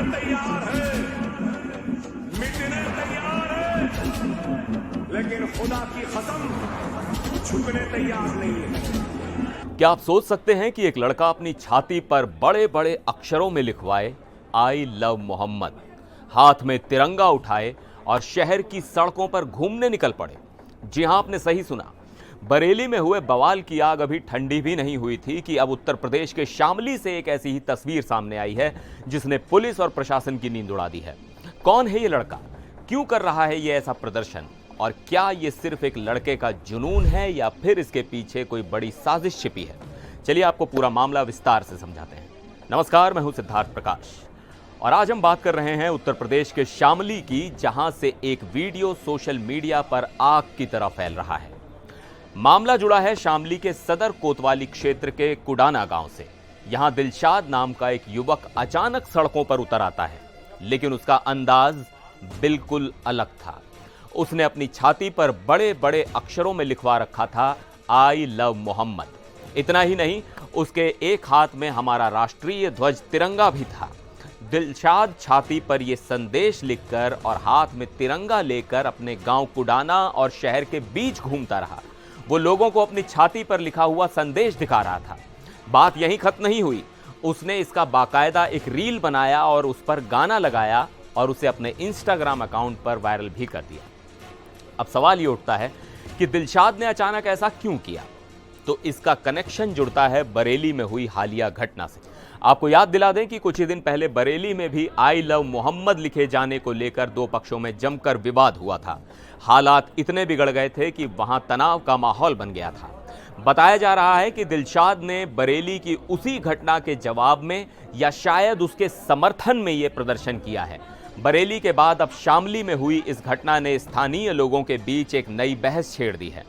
तैयार है, मिटने तैयार है, लेकिन खुदा की कसम झुकने तैयार नहीं है। क्या आप सोच सकते हैं कि एक लड़का अपनी छाती पर बड़े बड़े अक्षरों में लिखवाए आई लव मोहम्मद, हाथ में तिरंगा उठाए और शहर की सड़कों पर घूमने निकल पड़े? जी हां, आपने सही सुना। बरेली में हुए बवाल की आग अभी ठंडी भी नहीं हुई थी कि अब उत्तर प्रदेश के शामली से एक ऐसी ही तस्वीर सामने आई है जिसने पुलिस और प्रशासन की नींद उड़ा दी है। कौन है ये लड़का, क्यों कर रहा है ये ऐसा प्रदर्शन, और क्या ये सिर्फ एक लड़के का जुनून है या फिर इसके पीछे कोई बड़ी साजिश छिपी है? चलिए आपको पूरा मामला विस्तार से समझाते हैं। नमस्कार, मैं हूं सिद्धार्थ प्रकाश और आज हम बात कर रहे हैं उत्तर प्रदेश के शामली की, जहां से एक वीडियो सोशल मीडिया पर आग की तरह फैल रहा है। मामला जुड़ा है शामली के सदर कोतवाली क्षेत्र के कुडाना गांव से। यहां दिलशाद नाम का एक युवक अचानक सड़कों पर उतर आता है, लेकिन उसका अंदाज बिल्कुल अलग था। उसने अपनी छाती पर बड़े बड़े अक्षरों में लिखवा रखा था आई लव मोहम्मद। इतना ही नहीं, उसके एक हाथ में हमारा राष्ट्रीय ध्वज तिरंगा भी था। दिलशाद छाती पर यह संदेश लिखकर और हाथ में तिरंगा लेकर अपने गांव कुडाना और शहर के बीच घूमता रहा। वो लोगों को अपनी छाती पर लिखा हुआ संदेश दिखा रहा था। बात यहीं खत्म नहीं हुई, उसने इसका बाकायदा एक रील बनाया और उस पर गाना लगाया और उसे अपने इंस्टाग्राम अकाउंट पर वायरल भी कर दिया। अब सवाल ये उठता है कि दिलशाद ने अचानक ऐसा क्यों किया? तो इसका कनेक्शन जुड़ता है बरेली में हुई हालिया घटना से। आपको याद दिला दें कि कुछ ही दिन पहले बरेली में भी आई लव मोहम्मद लिखे जाने को लेकर दो पक्षों में जमकर विवाद हुआ था। हालात इतने बिगड़ गए थे कि वहां तनाव का माहौल बन गया था। बताया जा रहा है कि दिलशाद ने बरेली की उसी घटना के जवाब में या शायद उसके समर्थन में यह प्रदर्शन किया है। बरेली के बाद अब शामली में हुई इस घटना ने स्थानीय लोगों के बीच एक नई बहस छेड़ दी है।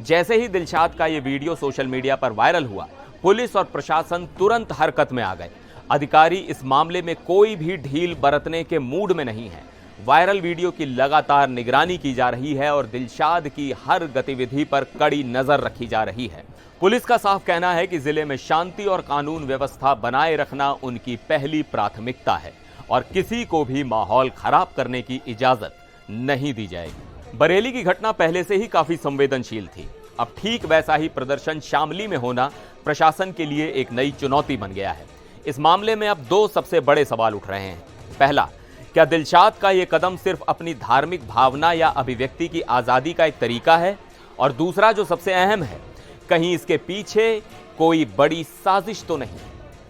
जैसे ही दिलशाद का यह वीडियो सोशल मीडिया पर वायरल हुआ, पुलिस और प्रशासन तुरंत हरकत में आ गए। अधिकारी इस मामले में कोई भी ढील बरतने के मूड में नहीं है। वायरल वीडियो की लगातार निगरानी की जा रही है और दिलशाद की हर गतिविधि पर कड़ी नजर रखी जा रही है। पुलिस का साफ कहना है कि जिले में शांति और कानून व्यवस्था बनाए रखना उनकी पहली प्राथमिकता है और किसी को भी माहौल खराब करने की इजाजत नहीं दी जाएगी। बरेली की घटना पहले से ही काफी संवेदनशील थी। अब ठीक वैसा ही प्रदर्शन शामली में होना प्रशासन के लिए एक नई चुनौती बन गया है। इस मामले में अब दो सबसे बड़े सवाल उठ रहे हैं। पहला, क्या दिलशाद का यह कदम सिर्फ अपनी धार्मिक भावना या अभिव्यक्ति की आजादी का एक तरीका है? और दूसरा जो सबसे अहम है, कहीं इसके पीछे कोई बड़ी साजिश तो नहीं?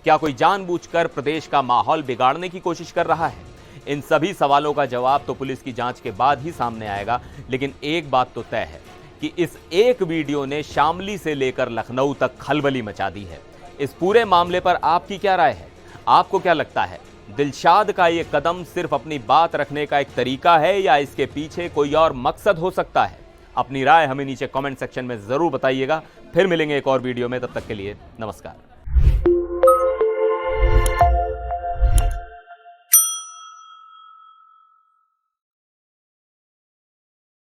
क्या कोई जानबूझकर प्रदेश का माहौल बिगाड़ने की कोशिश कर रहा है? इन सभी सवालों का जवाब तो पुलिस की जांच के बाद ही सामने आएगा, लेकिन एक बात तो तय है कि इस एक वीडियो ने शामली से लेकर लखनऊ तक खलबली मचा दी है। इस पूरे मामले पर आपकी क्या राय है? आपको क्या लगता है, दिलशाद का ये कदम सिर्फ अपनी बात रखने का एक तरीका है या इसके पीछे कोई और मकसद हो सकता है? अपनी राय हमें नीचे कमेंट सेक्शन में जरूर बताइएगा। फिर मिलेंगे एक और वीडियो में, तब तक के लिए नमस्कार।